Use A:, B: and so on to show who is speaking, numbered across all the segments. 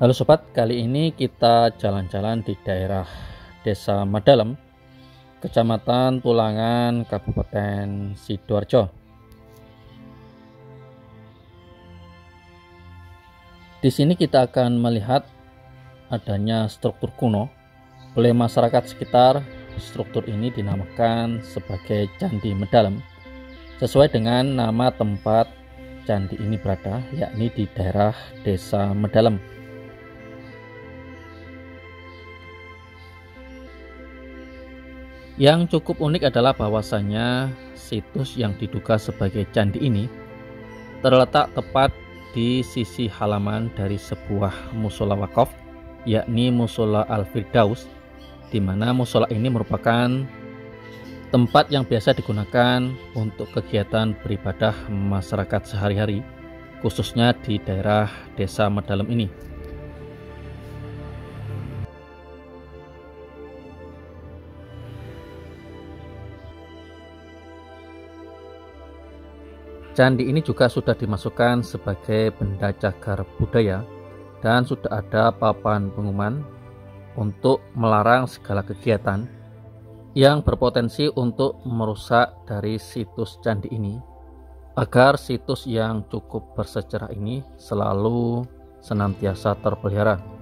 A: Halo sobat, kali ini kita jalan-jalan di daerah Desa Madalem, Kecamatan Tulangan, Kabupaten Sidoarjo. Di sini kita akan melihat adanya struktur kuno. Oleh masyarakat sekitar, struktur ini dinamakan sebagai Candi Madalem, sesuai dengan nama tempat candi ini berada, yakni di daerah Desa Madalem. Yang cukup unik adalah bahwasannya situs yang diduga sebagai candi ini terletak tepat di sisi halaman dari sebuah musola wakaf, yakni Musola Al-Firdaus, di mana musola ini merupakan tempat yang biasa digunakan untuk kegiatan beribadah masyarakat sehari-hari, khususnya di daerah Desa Madalem ini. Candi ini juga sudah dimasukkan sebagai benda cagar budaya dan sudah ada papan pengumuman untuk melarang segala kegiatan yang berpotensi untuk merusak dari situs candi ini, agar situs yang cukup bersejarah ini selalu senantiasa terpelihara.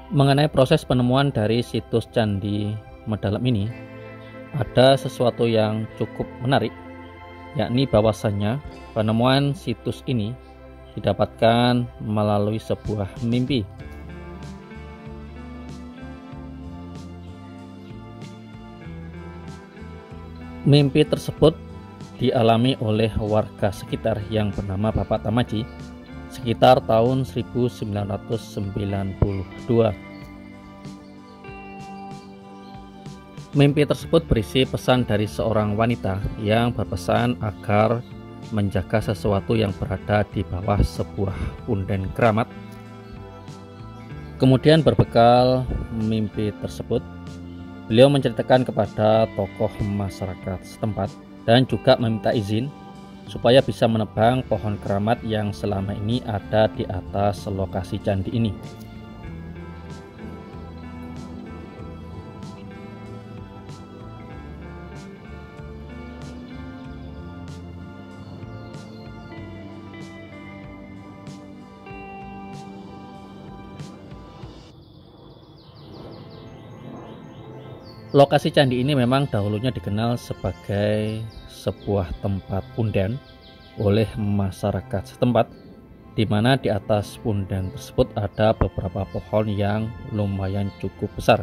A: Mengenai proses penemuan dari situs Candi Madalem ini, ada sesuatu yang cukup menarik, yakni bahwasannya penemuan situs ini didapatkan melalui sebuah mimpi. Mimpi tersebut dialami oleh warga sekitar yang bernama Bapak Tamaji sekitar tahun 1992. Mimpi tersebut berisi pesan dari seorang wanita yang berpesan agar menjaga sesuatu yang berada di bawah sebuah punden keramat. Kemudian berbekal mimpi tersebut, beliau menceritakan kepada tokoh masyarakat setempat dan juga meminta izin supaya bisa menebang pohon keramat yang selama ini ada di atas lokasi candi ini. Lokasi candi ini memang dahulunya dikenal sebagai sebuah tempat punden oleh masyarakat setempat, di mana di atas punden tersebut ada beberapa pohon yang lumayan cukup besar.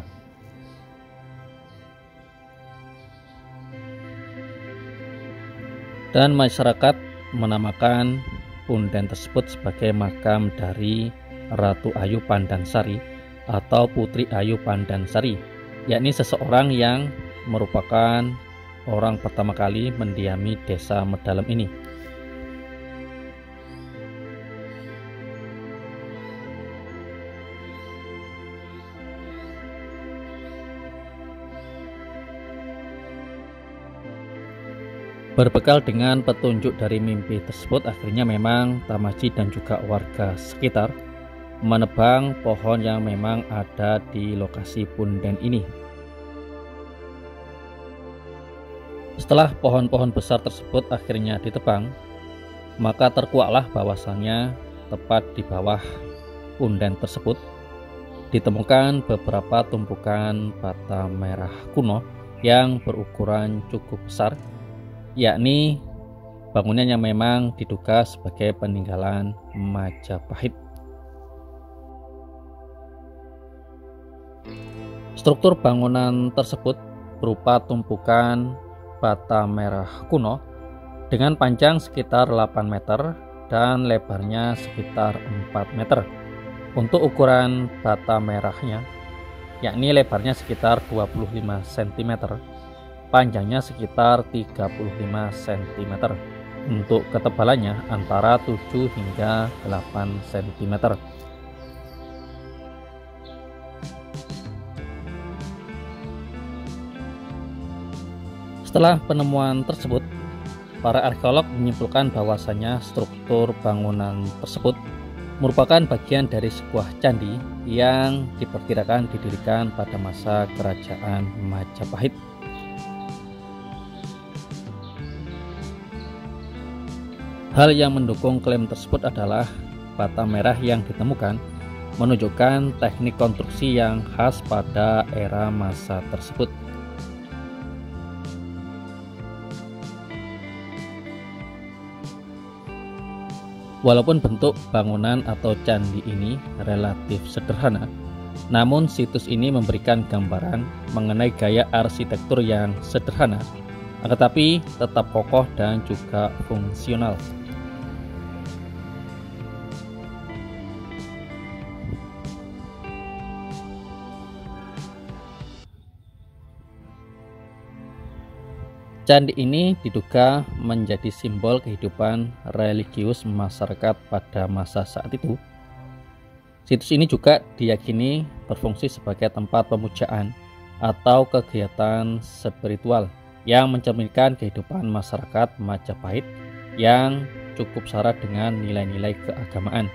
A: Dan masyarakat menamakan punden tersebut sebagai makam dari Ratu Ayu Pandansari atau Putri Ayu Pandansari, yakni seseorang yang merupakan orang pertama kali mendiami Desa Madalem ini. Berbekal dengan petunjuk dari mimpi tersebut, akhirnya memang Tamaji dan juga warga sekitar menebang pohon yang memang ada di lokasi punden ini. Setelah pohon-pohon besar tersebut akhirnya ditebang, maka terkuaklah bahwasannya tepat di bawah punden tersebut ditemukan beberapa tumpukan bata merah kuno yang berukuran cukup besar, yakni bangunan yang memang diduga sebagai peninggalan Majapahit. Struktur bangunan tersebut berupa tumpukan bata merah kuno dengan panjang sekitar 8 meter dan lebarnya sekitar 4 meter. Untuk ukuran bata merahnya, yakni lebarnya sekitar 25 cm, panjangnya sekitar 35 cm. Untuk ketebalannya antara 7 hingga 8 cm. Setelah penemuan tersebut, para arkeolog menyimpulkan bahwasanya struktur bangunan tersebut merupakan bagian dari sebuah candi yang diperkirakan didirikan pada masa kerajaan Majapahit. Hal yang mendukung klaim tersebut adalah bata merah yang ditemukan menunjukkan teknik konstruksi yang khas pada era masa tersebut. Walaupun bentuk bangunan atau candi ini relatif sederhana, namun situs ini memberikan gambaran mengenai gaya arsitektur yang sederhana, tetapi tetap kokoh dan juga fungsional. Candi ini diduga menjadi simbol kehidupan religius masyarakat pada masa saat itu. Situs ini juga diyakini berfungsi sebagai tempat pemujaan atau kegiatan spiritual yang mencerminkan kehidupan masyarakat Majapahit yang cukup syarat dengan nilai-nilai keagamaan.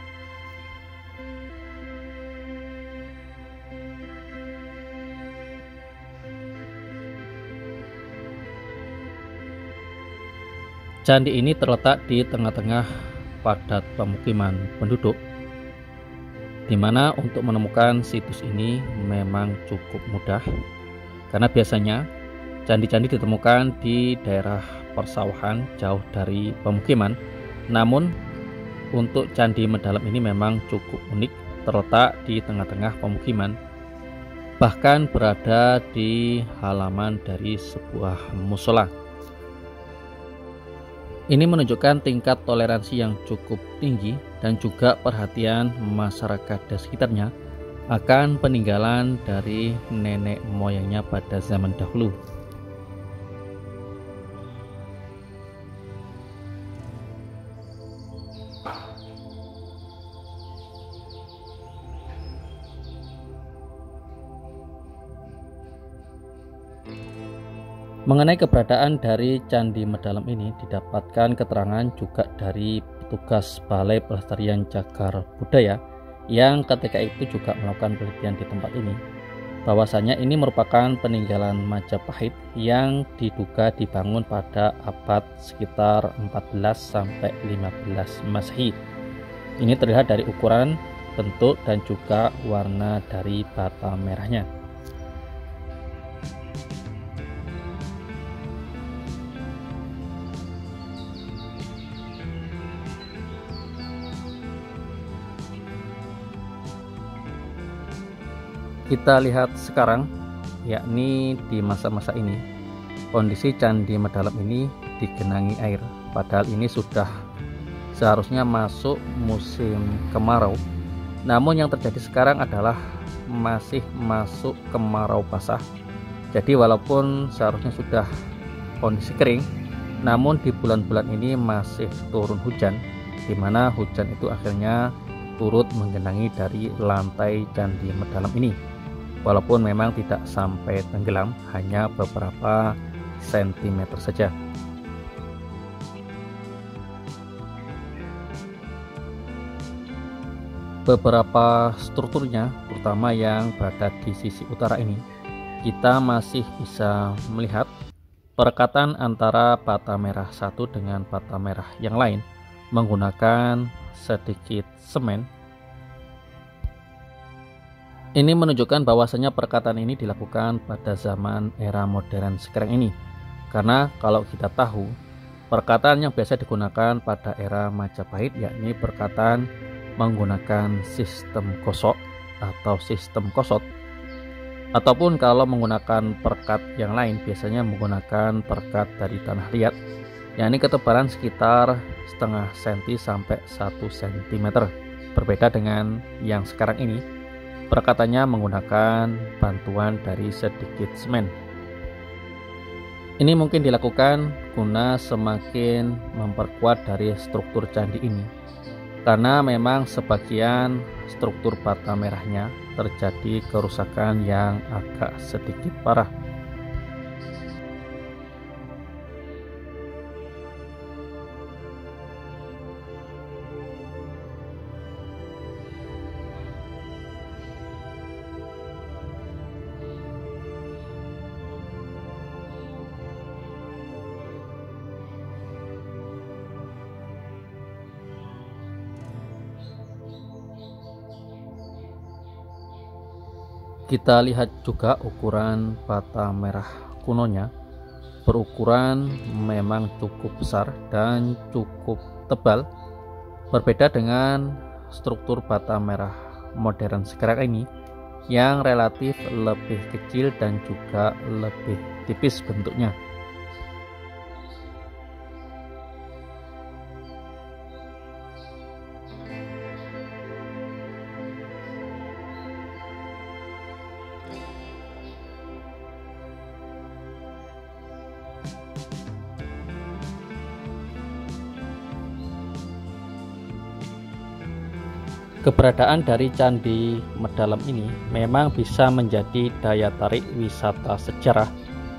A: Candi ini terletak di tengah-tengah padat pemukiman penduduk, di mana untuk menemukan situs ini memang cukup mudah, karena biasanya candi-candi ditemukan di daerah persawahan jauh dari pemukiman. Namun untuk Candi Medalam ini memang cukup unik, terletak di tengah-tengah pemukiman, bahkan berada di halaman dari sebuah musola. Ini menunjukkan tingkat toleransi yang cukup tinggi dan juga perhatian masyarakat di sekitarnya akan peninggalan dari nenek moyangnya pada zaman dahulu. Mengenai keberadaan dari Candi Medalam ini didapatkan keterangan juga dari petugas Balai Pelestarian Cagar Budaya yang ketika itu juga melakukan penelitian di tempat ini, bahwasanya ini merupakan peninggalan Majapahit yang diduga dibangun pada abad sekitar 14 sampai 15 Masehi. Ini terlihat dari ukuran, bentuk dan juga warna dari bata merahnya. Kita lihat sekarang, yakni di masa-masa ini, kondisi Candi Medalam ini digenangi air. Padahal ini sudah seharusnya masuk musim kemarau. Namun yang terjadi sekarang adalah masih masuk kemarau basah. Jadi walaupun seharusnya sudah kondisi kering, namun di bulan-bulan ini masih turun hujan, di mana hujan itu akhirnya turut menggenangi dari lantai Candi Medalam ini. Walaupun memang tidak sampai tenggelam, hanya beberapa sentimeter saja. Beberapa strukturnya, terutama yang berada di sisi utara ini, kita masih bisa melihat perekatan antara bata merah satu dengan bata merah yang lain menggunakan sedikit semen. Ini menunjukkan bahwasanya perekatan ini dilakukan pada zaman era modern sekarang ini. Karena kalau kita tahu, perekatan yang biasa digunakan pada era Majapahit yakni perekatan menggunakan sistem gosok atau sistem kosot. Ataupun kalau menggunakan perekat yang lain biasanya menggunakan perekat dari tanah liat, yakni ketebalan sekitar setengah senti sampai 1 cm. Berbeda dengan yang sekarang ini, perekatannya menggunakan bantuan dari sedikit semen. Ini mungkin dilakukan guna semakin memperkuat dari struktur candi ini, karena memang sebagian struktur bata merahnya terjadi kerusakan yang agak sedikit parah. Kita lihat juga ukuran bata merah kunonya. Berukuran memang cukup besar dan cukup tebal, berbeda dengan struktur bata merah modern sekarang ini yang relatif lebih kecil dan juga lebih tipis bentuknya. Keberadaan dari Candi Medalam ini memang bisa menjadi daya tarik wisata sejarah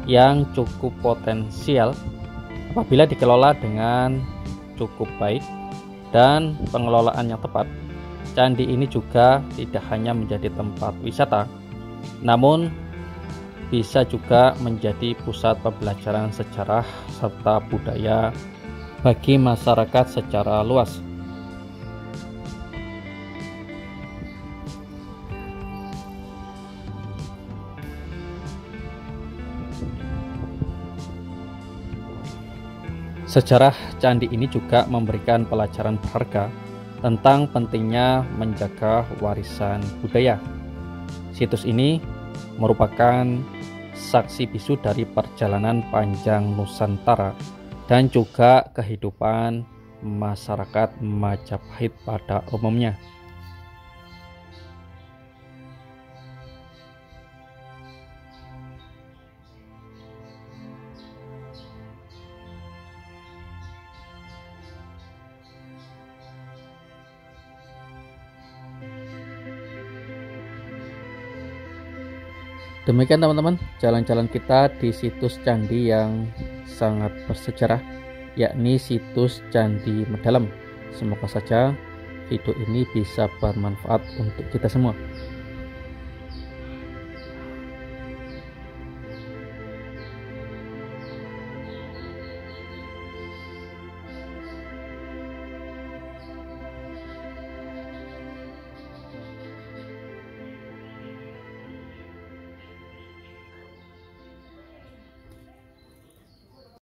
A: yang cukup potensial apabila dikelola dengan cukup baik dan pengelolaan yang tepat. Candi ini juga tidak hanya menjadi tempat wisata, namun bisa juga menjadi pusat pembelajaran sejarah serta budaya bagi masyarakat secara luas. Sejarah candi ini juga memberikan pelajaran berharga tentang pentingnya menjaga warisan budaya. Situs ini merupakan saksi bisu dari perjalanan panjang Nusantara dan juga kehidupan masyarakat Majapahit pada umumnya. Demikian teman-teman, jalan-jalan kita di situs candi yang sangat bersejarah, yakni situs Candi Medalam. Semoga saja video ini bisa bermanfaat untuk kita semua.